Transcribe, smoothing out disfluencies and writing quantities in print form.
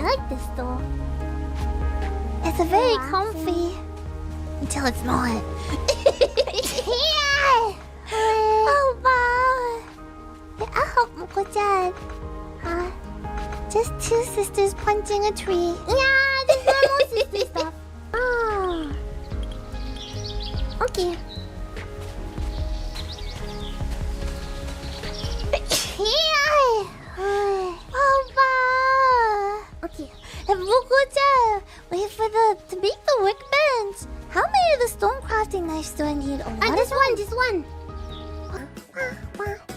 like this though. It's a very comfy. Until it's not. Yeah. Oh, wow. I'll help Moko-chan. Just two sisters punching a tree. Yeah, this normal sister stuff. Oh. Okay. Oh, wow. Okay. And Moko-chan, wait for to make the workbench. How many of the stone crafting knives do I need? A lot This of one, this one. them?